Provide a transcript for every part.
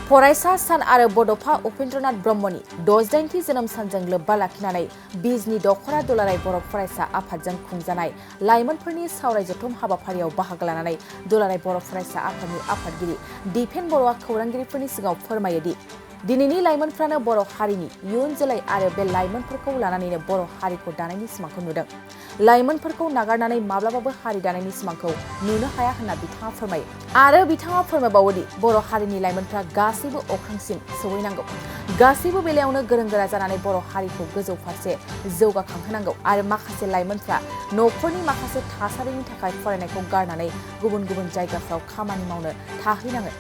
फरायसा सान आरो बड'फा उपेन्द्रनाथ ब्रह्मनि 68थि जोनोम सानजों लोब्बा लाखिनानै बिजनि दख'रा दुलाराय बर' फरायसा आफादजों खुंजानाय लाइमोनफोरनि सावरायजथुम हाबाफारियाव बाहागो लानानै दुलाराय बर' फरायसा आफादनि आफादगिरि दिपेन बर'आ खौरांगिरिफोरनि सिगाङाव फोरमायो दि दिनैनि लाइमोनफ्रानो बर' हारिनि इयुन जोलै आरो बे लाइमोनफोरखौ लानानैनो बर' हारिखौ दानायनि सिमांखौ नुदों। लाइमोनफोरखौ नागारनानै माब्लाबाबो हारि दानायनि सिमांखौ नुनो हाया होनना बिथाङा फोरमायो। आरो बिथाङा फोरमायबावो दि बर' हारिनि लाइमोनफ्रा गासैबो अख्रांसिम सौहैनांगौ। गासैबो बेलायावनो गोरों गोरा जानानै बर' हारिखौ गोजौ फारसे जौगाखांहोनांगौ आरो माखासे लाइमोनफ्रा न'खरनि माखासे थासारिनि थाखाय फरायनायखौ गारनानै गुबुन गुबुन जायगाफ्राव खामानि मावनो थाहैनाङो।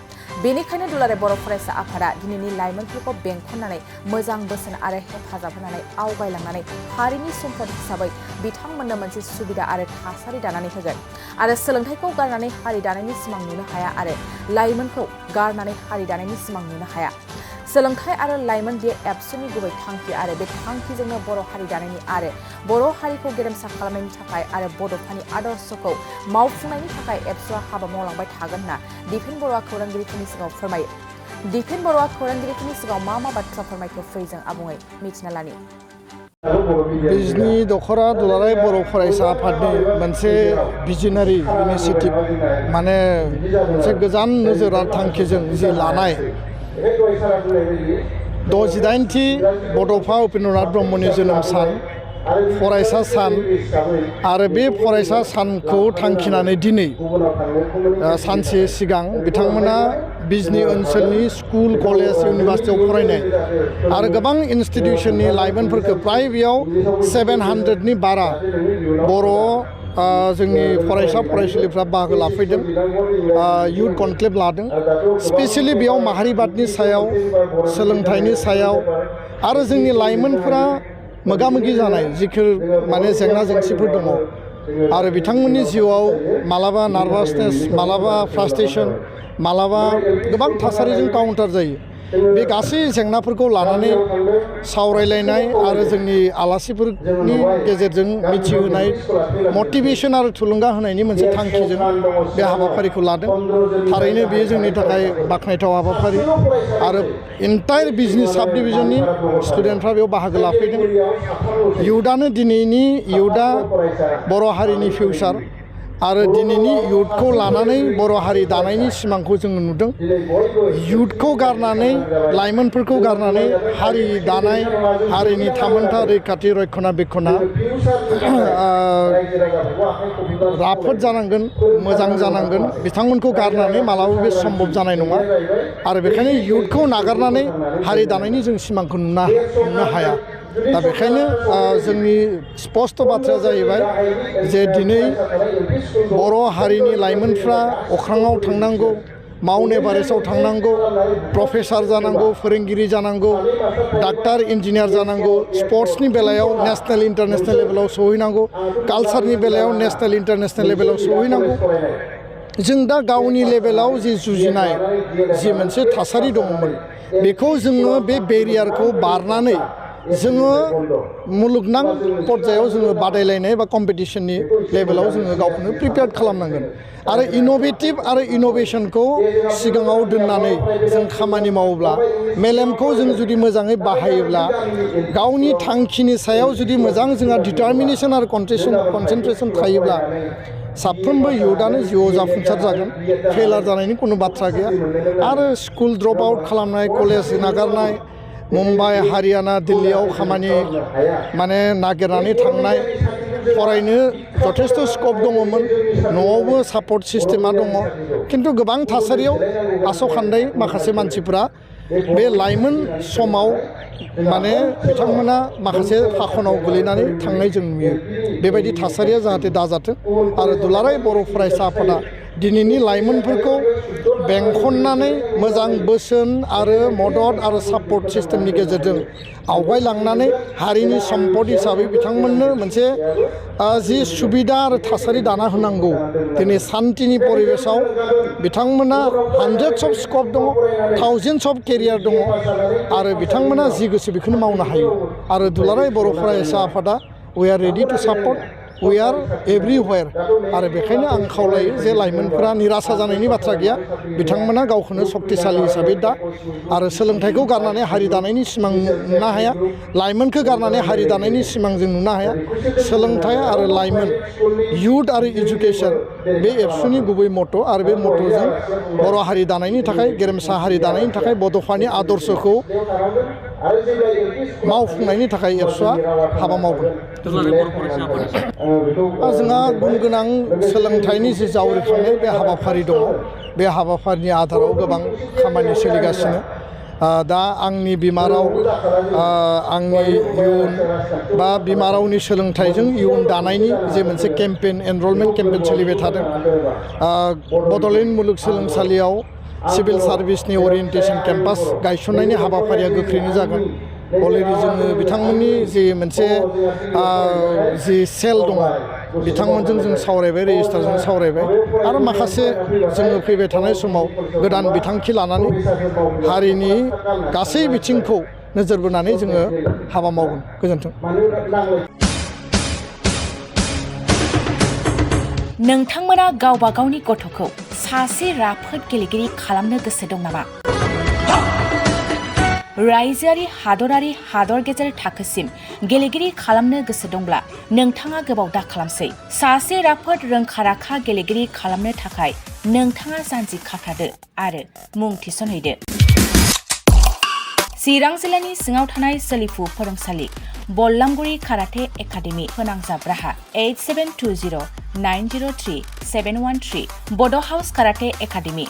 बेनिखायनो दुलाराय बर' फरायसा आफादा दिनैनि लाइमोनफोरखौ बेंखननानै मोजां बोसोन आरो हेफाजाब होनानै आवगायलांनानै हारिनि सम्पद हिसाबै बिथांमोननो मोनसे सुबिदा आरो थासारि दानानै होगोन आरो सोलोंथाइखौ गारनानै हारि दानायनि सिमां नुनो हाया आरो लाइमोनखौ गारनानै हारि दानायनि सिमां नुनो हाया। सोलोंथाइ आरो लाइमोन बे एबसुनि गुबै थांखि आरो बे थांखिजोंनो बर' हारि दानायनि आरो बर' हारिखौ गेरेमसा खालामनायनि थाखाय आरो बड'फानि आदर्शखौ मावफुंनायनि थाखाय एबसुआ हाबा मावलांबाय थागोन होनना दिपेन बर'आ खौरांगिरिफोरनि सिगाङाव फोरमायो। दिपेन बर'आ खौरांगिरिफोरनि सिगाङाव मा बाथ्रा फोरमायखो फै जों आबुङै मिथिना लानि। बिजनि दख'रा दुलाराय बर' फरायसा आफादनि मोनसे भिजनारि इनिसिएटिभ माने मोनसे गोजान नोजोर आरो थांखिजों जि लानाय 68थि बड'फा उपेन्द्रनाथ ब्रह्मनि जोनोम सान फरायसा सान आरो बे फरायसा सानखौ थांखिनानै दिनै सानसे सिगां बिथांमोना बिजनि ओनसोलनि स्कुल कलेज इउनिभार्सिटियाव फरायनाय आरो गोबां इनस्टिटिउसननि लाइमोनफोरखौ प्राय बेयाव 700नि बारा बर' जोंनि फरायसा फरायसुलिफ्रा बाहागो लाफैदों। युथ कनक्लेभ लादों। स्पेसियेलि बेयाव माहारिबादनि सायाव सोलोंथाइनि सायाव आरो जोंनि लाइमोनफोरा मोगा मोगि जानाय जिखिर माने जेंना जेंसिफोर दङ आरो बिथांमोननि जिउआव मालाबा नार्भासनेस मालाबा फ्रास्ट्रेसन मालाबा गोबां थासारिजों काउन्टार जायो। बे गासै जेंनाफोरखौ लानानै सावरायलायनाय आरो जोंनि आलासिफोरनि गेजेरजों मिथिहोनाय मटिभेसन आरो थुलुंगा होनायनि मोनसे थांखिजों बे हाबाफारिखौ लादों। थारैनो बेयो जोंनि थाखाय बाख्नायथाव हाबाफारि आरो इन्टायर बिजनि साब डिभिजननि स्टुडेन्टफ्रा बेयाव बाहागो लाफैदों। इयुथआनो दिनैनि इयुथआ बर' हारिनि फिउचार आरो दिनैनि इयुथखौ लानानै बर' हारि दानायनि सिमांखौ जोङो नुदों। इयुथखौ गारनानै लाइमोनफोरखौ गारनानै हारि दानाय हारिनि थामोनथा रैखाथि रक्षनाबेक्षना राफोद जानांगोन मोजां जानांगोन बिथांमोनखौ गारनानै मालाबाबो बे सम्भब जानाय नङा आरो बेखायनो इयुथखौ नागारनानै हारि दानायनि जों सिमांखौ नुनो हाया। दा बेखायनो जोंनि स्पष्ट बाथ्राया जाहैबाय जे दिनै बर' हारिनि लाइमोनफ्रा अख्राङाव थांनांगौ माउन्ट एभारेस्टआव थांनांगौ प्रफेसार जानांगौ फोरोंगिरि जानांगौ डाक्टार इन्जिनियार जानांगौ स्पर्ट्सनि बेलायाव नेसनेल इन्टारनेसनेल लेभेलाव सहैनांगौ कालसारनि बेलायाव नेसनेल इन्टारनेसनेल लेभेलाव सहैनांगौ। जों दा गावनि लेभेलाव जि जुजिनाय जि मोनसे थासारि दंमोन बेखौ जोङो बे बेरियारखौ बारनानै जोङो मुलुगनां पर्यायाव जोङो बादायलायनाय बा कम्पिटिशननि लेभेलाव जोङो गावखौनो प्रिपेयार खालामनांगोन आरो इन'भेटिभ आरो इन'भेसनखौ सिगाङाव दोननानै जों खामानि मावोब्ला मेलेमखौ जों जुदि मोजाङै बाहायोब्ला गावनि थांखिनि सायाव जुदि मोजां जोंहा डिटारमिनेसन आरो कनसेन्ट्रेसन थायोब्ला साफ्रोमबो इयुथआनो जिउआव जाफुंसार जागोन। फेलार जानायनि खुनु बाथ्रा गैया आरो स्कुल ड्रप आउट खालामनाय कलेज नागारनाय मुम्बाइ हारियाना दिल्लीयाव खामानि माने नागिरनानै थांनाय फरायनो जथेस्थ' स्कप दङमोन न'आवबो सापर्ट सिस्टेमा दङ खिन्थु गोबां थासारियाव आसखान्दाय माखासे मानसिफोरा बे लाइमोन समाव माने बिथांमोना माखासे फाखनाव गोलैनानै थांनाय जों नुयो। बेबायदि थासारिया जाहाथे दाजाथों आरो दुलाराय बर' फरायसा आफादा दिनैनि लाइमोनफोरखौ बेंखननानै मोजां बोसोन आरो मदद आरो सापर्ट सिस्टेमनि गेजेरजों आवगायलांनानै हारिनि सम्पद हिसाबै बिथांमोननो मोनसे जि सुबिदा आरो थासारि दाना होनांगौ। दिनै सान्तिनि परिबेसाव बिथांमोना हान्ड्रेड्स अफ स्कप दङ थाउजेन्डस अफ केरियार दङ आरो बिथांमोना जि गोसो बेखौनो मावनो हायो आरो दुलाराय बर' फरायसा आफादा we are ready to support we are everywhere आरो बेखायनो आं खावलायो जे लाइमोनफोरा निराशा जानायनि बाथ्रा गैया बिथांमोना गावखौनो सक्तिशाली हिसाबै दा आरो सोलोंथाइखौ गारनानै हारि दानायनि सिमां नुनो हाया लाइमोनखौ गारनानै हारि दानायनि सिमां जों नुनो हाया सोलोंथाइ आरो लाइमोन युथ आरो एजुकेसन बे एबसुनि गुबै मट' आरो बे मट'जों बर' हारि दानायनि थाखाय गेरेमसा हारि दानायनि थाखाय बड'फानि आदर्शखौ मावफुंनायनि थाखाय एबसुआ हाबा मावगोन जोंहा गुन गोनां सोलोंथाइनि जि जावरिखांनाय बे हाबाफारि दङ बे हाबाफारिनि आधाराव गोबां खामानि सोलिगासिनो दा आंनि बिमा राव आंनि इयुन बा बिमा रावनि सोलोंथाइजों इयुन दानायनि जे मोनसे केम्पेइन एनरलमेन्ट केम्पेइन सोलिबाय थादों बड'लेण्ड मुलुगसोलोंसालियाव सिभिल सार्भिसनि ओरिएन्टेसन केम्पास गायसननायनि हाबाफारिया गोख्रैनो जागोन अलरेडि जोङो बिथांमोननि जि मोनसे जि सेल दङ बिथांमोनजों जों सावरायबाय रेजिस्टारजों सावरायबाय आरो माखासे जोङो फैबाय थानाय समाव गोदान बिथांखि लानानै हारिनि गासै बिथिंखौ नोजोर बोनानै जोङो हाबा मावगोन गोजोन्थों नोंथांमोना गावबा गावनि गथ'खौ सासे राफोद गेलेगिरि खालामनो गोसो दं नामा रायजोआरि हादरारि हादर गेजेर थाखोसिम गेलेगिरि खालामनो गोसो दंब्ला नोंथाङा गोबाव दा खालामसै सासे राफोद रोंखा-राखा गेलेगिरि खालामनो थाखाय नोंथाङा जानजि खाफ्रादो आरो मुं थिसनहैदो चिरां जिल्लानि सिङाव थानाय सोलिफु फोरोंसालि बल्लामगुरि काराटे एकाडेमि फोनांजाब राहा 8720903713 बड' हाउस काराटे एकाडेमि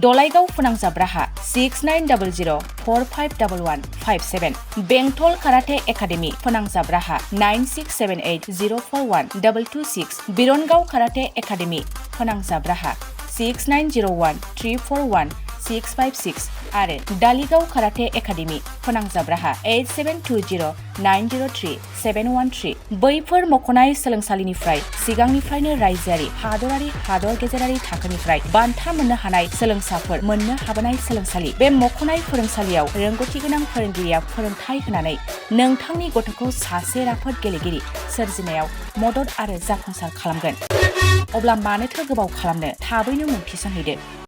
दलाइगाव फोनांजाब राहा 6900451157 बेंटल काराटे एकाडेमि फोनांजाब राहा 9678041226 बिरनगाव काराटे एकाडेमि फोनांजाब राहा 6901341656 आरो दालिगाव काराटे एकाडेमि फोनांजाब राहा 8720903713 बैफोर मख'नाय सोलोंसालिनिफ्राय सिगांनिफ्रायनो रायजोआरि हादरारि हादर गेजेरारि थाखोनिफ्राय बान्था मोननो हानाय सोलोंसाफोर मोननो हाबोनाय सोलोंसालि बे मख'नाय फोरोंसालियाव रोंगौथि गोनां फोरोंगिरिया फोरोंथाय होनानै नोंथांनि गथ'खौ सासे राफोद गेलेगिरि सोरजिनायाव मदद आरो जाफुंसार खालामगोन अब्ला मानोथो गोबाव खालामनो थाबैनो मुं थिसनहैदो